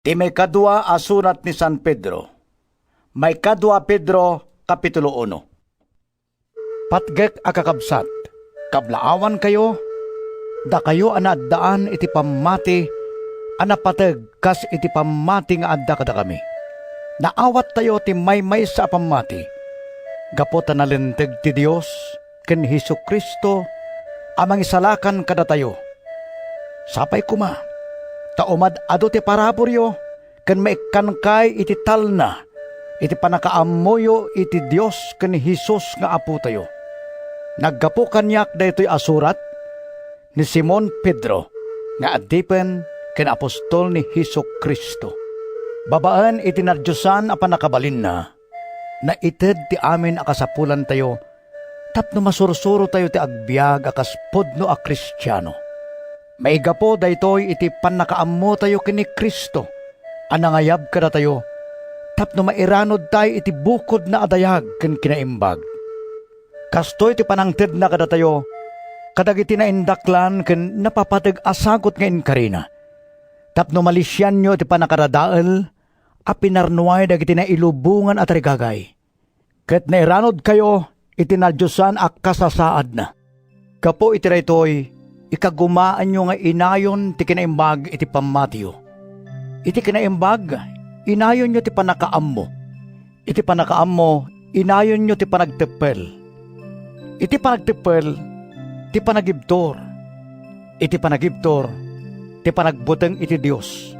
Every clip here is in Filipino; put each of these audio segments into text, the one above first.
Ti may kadwa asurat ni San Pedro. May kadwa Pedro, Kapitulo 1. Patgek akakabsat, kablaawan kayo, da kayo anaddaan iti pamati, anapateg kas iti pamati nga adda kada kami. Naawat tayo ti may sa pamati, gapota nalinteg ti Dios, ken Hesu Kristo, amang isalakan kada tayo. Sapay kuma, taumad ado ti paraburyo, ken maikkan kay iti talna, iti panakaamoyo iti Dios ken Hesus nga apo tayo. Naggapo kanyak daytoy asurat ni Simon Pedro nga adipen ken apostol ni Hesu Kristo. Babaan iti nadyosan a panakabalin na ited ti amin akasapulan tayo tapno masursuro tayo ti agbiag akas pudno a Kristiyano. Maigapo daytoy iti panakaammo tayo kini Kristo anangayab kada tayo tapno mairanod tayo iti bukod na adayag ken kinaimbag. Kastoy ti panangted na kada tayo kadagiti na indaklan ken napapateg asagot nga inkarina. Tapno malisyan nyo ti panakaradael a pinarnuay dagiti na ilubungan at rigagay. Ket nairanod kayo iti nadyosan a kasasaad na. Kapo iti raytoy ikagumaan nyo nga inayon ti kinaimbag iti pamatiyo. Iti kinaimbag inayon nyo ti panakaammo. Iti panakaammo inayon nyo ti panagtepel. Iti panagtepel ti panagibtor. Iti panagibtor ti panagbuteng iti Dios.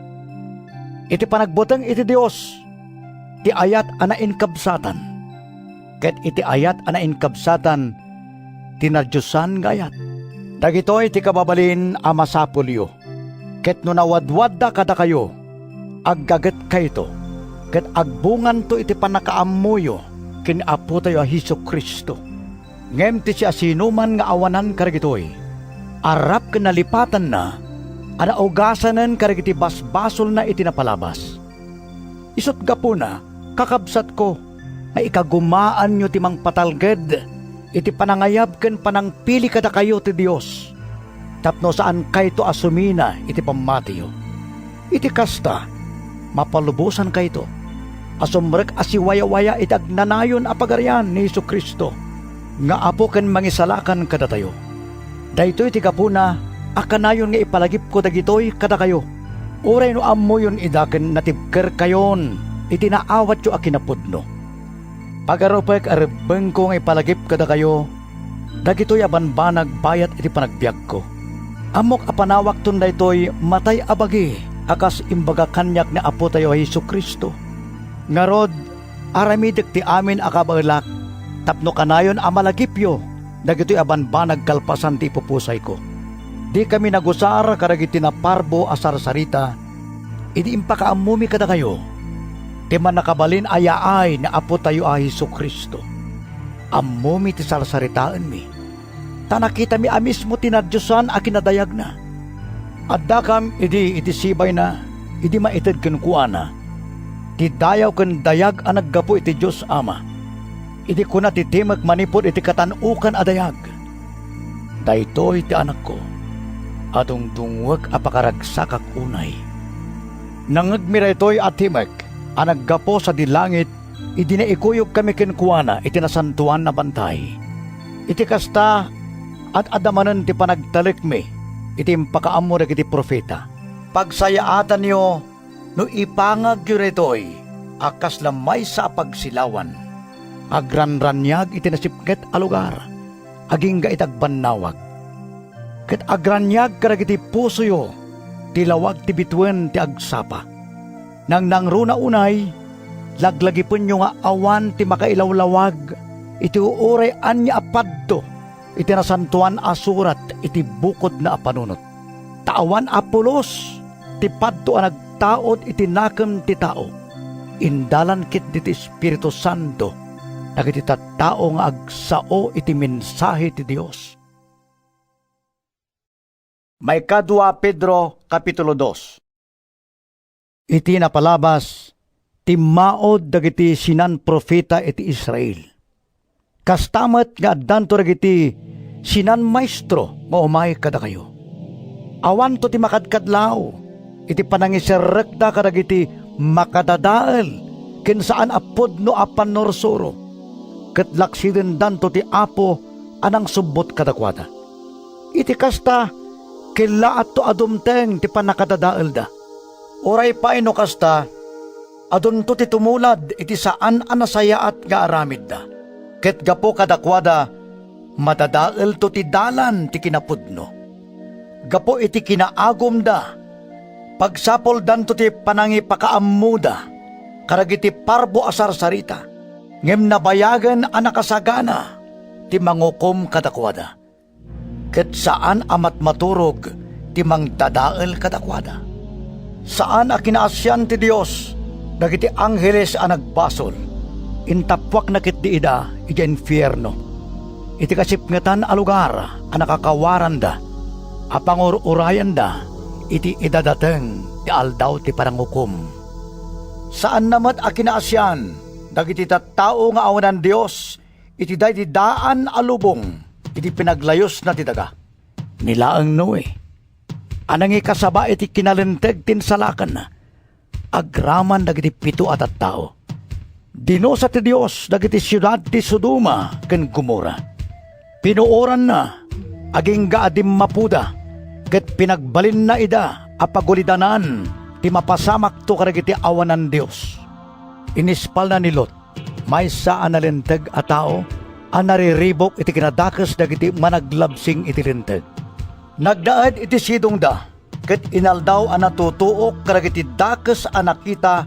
Iti panagbuteng iti Dios ti ayat anain kabsatan. Ket iti ayat anain kabsatan ti nadyosan gayat. Dagitoy ti kababalin a masapulyo. Ket no nawadwadda kada kayo, aggaget kayto. Ket agbungan to iti panakaammoyo ken apo tayo a Hesu Kristo. Ngem ti siya sinuman nga awanan karagitoy. Arap ken nalipatan na anaugasanen karagiti basbasol na iti napalabas. Isot gapuna kakabsat ko nga ikagumaan nyo ti mangpatalged iti panangayab ken panangpili kada kayo ti Dios. Tapno saan kayto asumina iti pamatiyo. Iti kasta mapalubusan kayto. Asumrek asiwaya-waya iti agnanayon a pagarian ni Hesu Kristo. Nga apo ken mangisalakan kada tayo. Daytoy ti kapuna akanayon nga ipalagip ko dagitoy kada kayo. Uray no ammo yun idaken natibker kayon iti naawat yo akinapudno. Pagaropek arebeng ko nga ipalagip kada kayo, dagitoy abanbanag bayat iti panagbiag ko. Amok apanawak ton daytoy matay abagi akas imbaga kanyak na apo tayo Hesu Kristo. Ngarod aramidek ti amin akabalak tapno kanayon amalagipyo dagitoy abanbanag kalpasan ti pupusay ko. Di kami nagusar karagiti na parbo asarsarita, idi impakaamumi kada kayo. Ti man nakabalin ayaay na apo tayo a Hesu Kristo. Amumi ti sarsaritaan mi. Tanakita mi amismo tinadyosan a kinadayag na. Adda kam idi sibay na, idi maited ken kuana. Ti dayaw ken dayag a naggapo iti Dios Ama. Idi kuna ti timek manipod iti katanukan adayag. Daytoy ti anak ko. Atong tungwag apakaragsakak unay. Nangagmira ito'y atimek, anaggapo sa dilangit, idinaikuyog kami kinkuana, itinasantuan na bantay. Iti kasta, at adamanan ti panagtalik mi, iti impakaammo na iti profeta. Pagsayaatan niyo, no ipangag yu rito'y, akas lamay sa pagsilawan. Agranranyag itinasipket a lugar, aging ga itagbannawag. Ket agranyag karagiti puso yo, tilawag ti bitwen ti agsapa. Nang nangruna unay, laglagipon nyo nga awan ti makailawlawag, iti uuray anya apadto, iti nasantuan asurat, iti bukod na apanunot. Taawan apulos, ti padto a nagtaod iti nakem ti tao. Indalan kit ti Espiritu Santo, nagiti tattao nga agsao iti mensahe ti Dios. May kadwa Pedro, Kapitulo 2. Iti napalabas, timmaod dagiti sinan profeta iti Israel. Kastamat nga addanto dagiti sinan maestro nga umay kada kayo. Awan to ti makadkadlaw, iti panangisirrek da kadagiti makadadael ken saan apod no apan norsuro ket laksiden danto ti Apo anang subbot kadakwada. Iti kasta kila at to adumteng ti panakadadael da. Oray pa ino kasta adun to ti tumulad iti saan anasayaat nga aramid da. Ket gapo kadakwada madadael to ti dalan ti kinapudno. Gapo iti kinaagom da. Pagsapol danto ti panangi pakaammuda karagiti parbo asar sarita. Ngem nabayagan anakasagana ti mangukom kadakwada. Ket saan amat maturog ti mangdadael kadakwada. Saan a kinaasyan ti Dios dagiti angheles a nagbasol. Intapwak na kit di ida iti infierno. Iti kasipngetan a lugar a nakakawaran da. A pangururayan da iti idadateng ti aldaw ti parangukom. Saan namat a kinaasyan dagiti tattao nga awanan Dios iti daan alubong iti pinaglayos na ti daga. Nilaang Noe anangi kasaba iti kinalenteg tinsalakan na agraman dagiti 7 at tao. Dinosa ti Dios dagiti siyudad ti Sodoma ken Gomora. Pinuoran na aging gaadim mapuda ket pinagbalin na ida apagulidanan ti mapasamak to karagiti awanan Dios. Inispal na ni Lot maysa analenteg a tao a nariribok iti kinadakas dagiti managlabsing iti linteg. Nagdaad iti sidong da ket inaldaw a natutuok karagiti dakes a nakita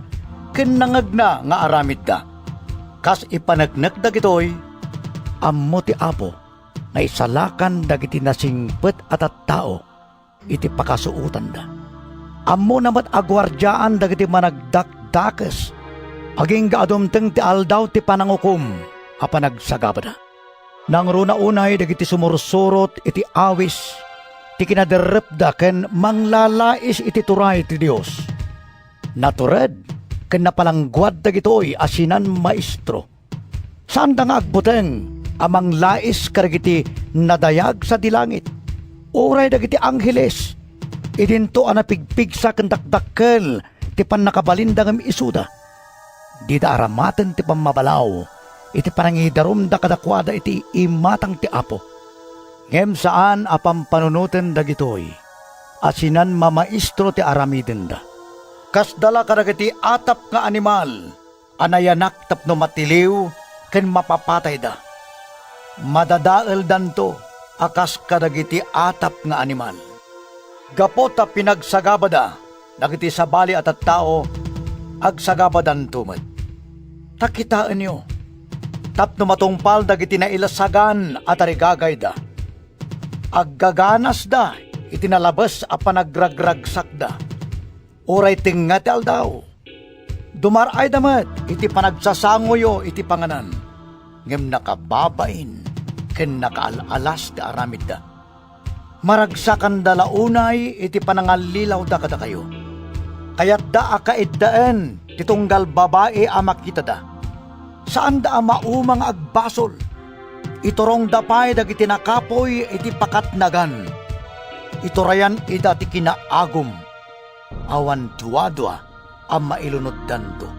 ken nangagna nga aramid da. Kas ipanagnek dagitoy ammo ti Apo nga isalakan dagiti nasingpet at tao iti pakasuutan da. Ammo namat agwardyaan dagiti managdakdakes aging gaadumteng ti aldaw ti panangukom a panagsagabada. Nang runa-unay dagiti sumursurot iti awis ti kinaderrepda ken manglalais iti turay ti Dios. Natured ken napalangguad dagitoy asinan maestro. Saan da nga agbuteng amang lais karagiti nadayag sa dilangit. Oray dagiti angheles idinto a napigpigsa ken dakdakkel ti pannakabalindang isuda. Di da aramaten ti pamabalaw iti panangidarum da kadakwada iti imatang ti Apo. Ngem saan apampanunuten dagitoy asinan mamaestro ti aramiden da. Kasdala kadagiti atap nga animal anayanak tapno matiliw ken mapapatay da. Madadael danto akas kadagiti atap nga animal. Gapota pinagsagabada dagiti sabali at tao agsagabadan tumad. Takitaan nyo tapno matungpal dagiti nailasagan at arigagay da. Aggaganas da itinalabas a panagragragsak da. Oray tingatal daw. Dumaray damat iti panagsasangoyo iti panganan. Ngem nakababain ken nakaalaalas da aramid da. Maragsakan da launay iti panangalilaw da kada kayo. Kayat da akaiddaan titunggal babae a makita da. Saan da maumang agbasol. Iturong dapay dagiti nakapoy iti pakatnagan. Iturayan ida ti kinaagom. Awan duwa-duwa ang mailunod danto.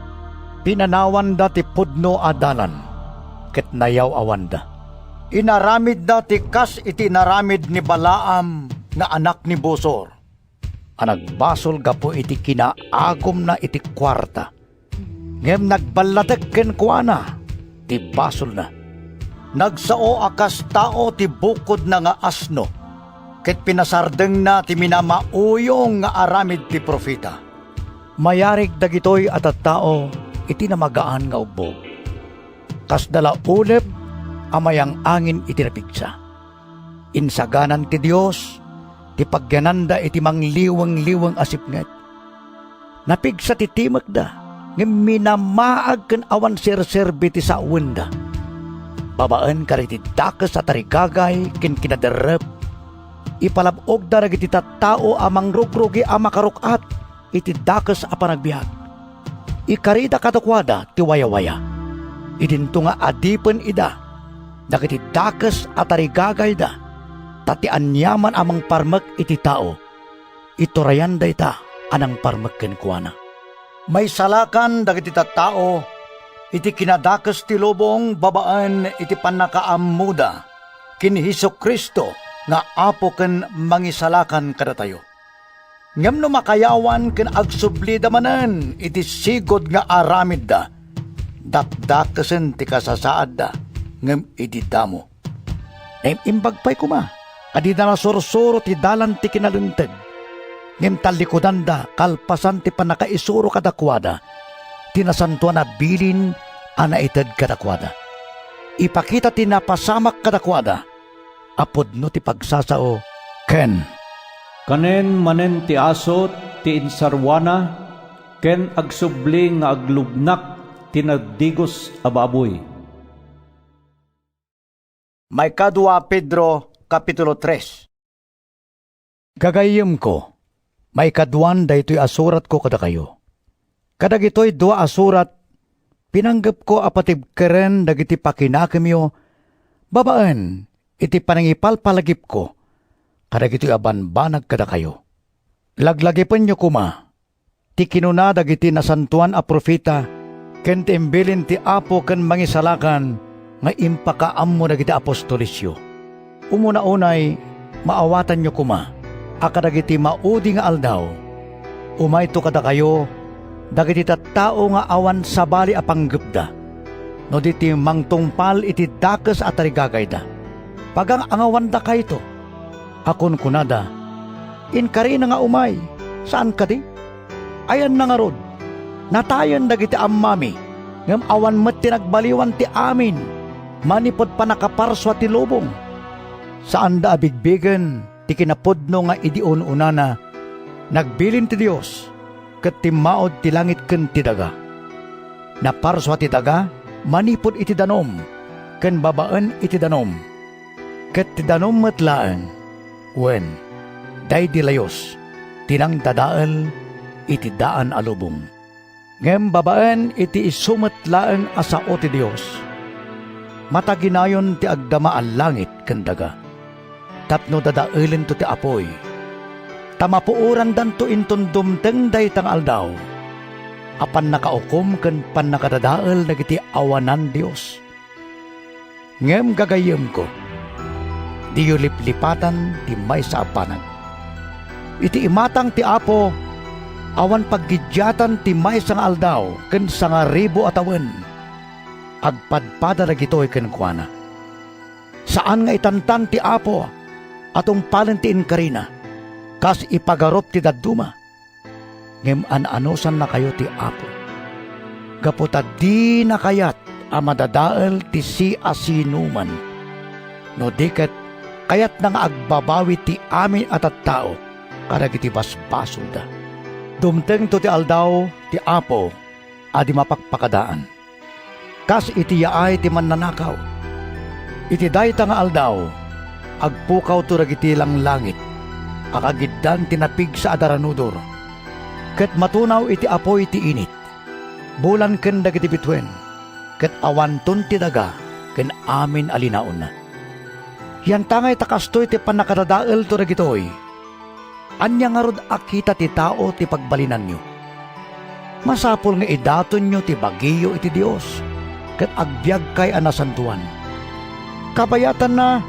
Pinanawan da ti pudno adalan. Ket nayaw awanda. Inaramid da ti kas iti naramid ni Balaam nga anak ni Bosor. Anagbasol gapo iti kinaagom na iti kwarta. Ngem nagbaladek ken kuana ti basol na. Nagsao akas tao ti bukod na nga asno. Ket pinasardeng na ti minamauyong nga aramid ti profeta. Mayarig dagitoy at tao iti namagaan nga ubog. Kasdala ulep amayang angin iti napigsa. Insaganan ti Dios ti pagyananda iti mangliwang-liwang asipnget. Napigsa ti timek da ngem minamaag ken awan serserbi ti sawen da. Babaan kariti dakes at tarigagay ken kinaderep. Ipalabog da ragiti tattao amang rugrugi a makarukat iti dakes a panagbiag. Ikarida kadakwada ti waya-waya. Idinto nga adipen ida dagiti dakes at tarigagay da. Tati anyaman amang parmek iti tao. Iturayan da ita anang parmagken kuana. May salakan dagiti tattao, iti kinadakas ti lubong babaan iti panakaamuda, kin Hesukristo nga apo ken mangisalakan kada tayo. Ngem no makayawan ken agsubli damanen iti sigod nga aramid da, dakdakasen ti kasasaad da, ngem iti damo. Ngem imbagpay kuma, adi na nasursuro ti dalan ti kinalinteg, ngem talikudan da kalpasan ti panakaisuro kadakwada, tinasantuan na bilin anaited kadakwada. Ipakita ti napasamak kadakwada, apod no ti pagsasao, ken Kanen manen ti asot ti insarwana, ken agsubli nga aglubnak ti nagdigos a baboy. may kadwa Pedro Kapitulo 3. Gagayem ko, may kadwan daytoy asurat ko kada kayo. Kadagitoy dua asurat, pinanggap ko apatib keren dagiti pakinakemyo, babaan iti panangipalpalagip ko, kadagitoy abanbanag kada kayo. Laglagipan nyo kuma, ti kinuna dagiti nasantuan a profeta, ken ti imbilin ti apo ken mangisalakan, nga impakaam mo dagiti apostolisyo. Umuna-unay, maawatan nyo kuma, akadagiti maudi nga aldaw, umayto kada kayo, dagiti tattao nga awan sabali a panggepda, no diti mangtungpal iti dakes at tarigagayda. Pagang angawan da kayto, akon kunada, inkari na nga umay, saan ka di? Ayan na nga rod, natayan dagiti ammami, ngam awan met tinagbaliwan ti amin, manipod pa nakaparswa ti lubong. Saan da abigbigan, ti kinapodno nga idion unana, nagbilin ti Dios, ket timaod ti langit ken ti daga. Naparswa ti daga, manipod iti danom, ken babaan iti danom. Ket ti danom metlaeng, wen, day di layos, tinang dadael, iti daan alubong. Ngem babaan iti isumetlaeng asao ti Dios. Mataginayon ti agdama al langit ken daga. Tapno dadaelen to ti apoy. Tamapuuran danto inton dumteng daytang aldaw. Apan nakaukom ken pannakadadael dagiti awanan Dios. Ngem gagayem ko, diyo liplipatan ti maysa a panag. Iti imatang ti apo, awan paggidyatan ti maysa nga aldaw ken 1,000 a tawen. Agpadpada dagitoy ken kuana. Saan nga itantan ti apo atong palen ti inkarina, kas ipagarop ti dadduma. Ngem an-anosan na kayo ti apo. Gaputa di na kayat a madadael ti si asinuman. No diket kayat na nga agbabawi ti amin at tao, karagiti basbasol da. Dumteng to ti aldaw ti apo, adi mapakpakadaan. Kas iti yaay ti mannanakaw. Iti dayta nga aldaw, agpukaw to ragiti lang langit, akagiddan tinapig sa adaranudor. Ket matunaw iti apoy ti init, bulan ken dagiti bitwen, ket awanton ti daga, ken amin alinaon na. Yan tangay takastoy ti panakadadael to ragitoy. Anya nga rod akita ti tao ti pagbalinan nyo. Masapol nga idaton nyo ti bagiyo iti Dios, ket agbyag kay anasantuan. Kabayatan na,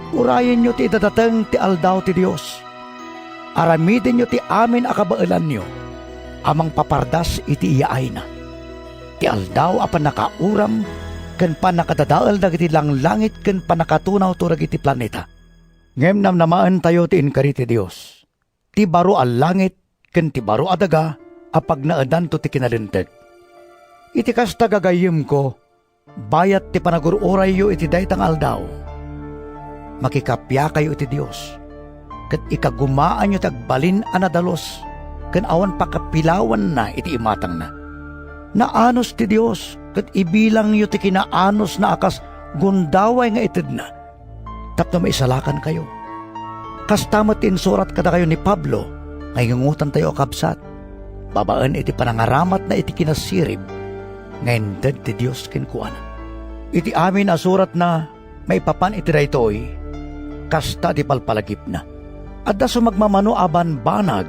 urayin nyo ti idadateng ti aldaw ti Dios. Aramidin nyo ti amin akabailan nyo, amang papardas iti iyaay na. Ti aldaw apan nakauram, ken panakadadael dagiti lang langit ken panakatunaw to dagiti planeta. Ngem namnamaan tayo ti inkari ti Dios. Ti baro al langit ken ti baro a daga apag naadan to ti kinalinteg. Iti kasta gagayem ko, bayat ti panagururay yo iti daytang aldaw. Makikapya kayo iti Dios, ket ikagumaan yo tagbalin anadalos, ken awan pakapilawan na iti imatang na. Naanos ti Dios, ket ibilang yo ti kinaanos na akas gundaway nga ited na. Tapno maisalakan kayo. Kastamat insurat kada kayo ni Pablo, ngay ngungutan tayo akabsat. Babaan iti panangaramat na iti kinasirib, ngayon dad ti Diyos kinkuana. Iti amin asurat na may papan iti daytoy, kasta di palpalagip na. Adda sumagmamano aban banag,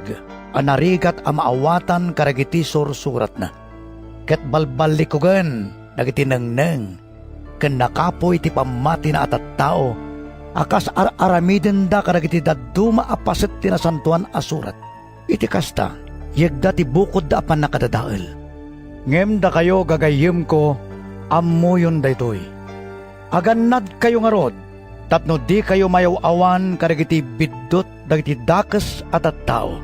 anarigat amaawatan karagiti sursurat na. Ket balbalikugan dagiti nengneng ken nakapoy ti pamati na atat tao akas aramiden da karagiti dadduma apaset ti nasantuan a surat. Iti kasta yegda ti bukod da apan nakadadael. Ngem da kayo gagayem ko ammoyon daytoy. Agannad kayo nga rod tapno di kayo mayaw-awan karagiti biddot dagiti dakes at tao.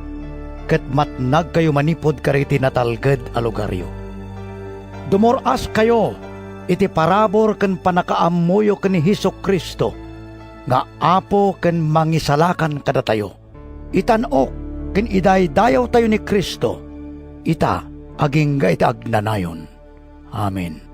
Ket matnag kayo manipod karagiti natalged a lugaryo. Dumoras kayo iti parabor ken panakaammoyo ken ni Hesukristo nga apo ken mangisalakan kada tayo. Itan-ok ken idaydayaw tayo ni Kristo. Ita agingga iti agnanayon. Amen.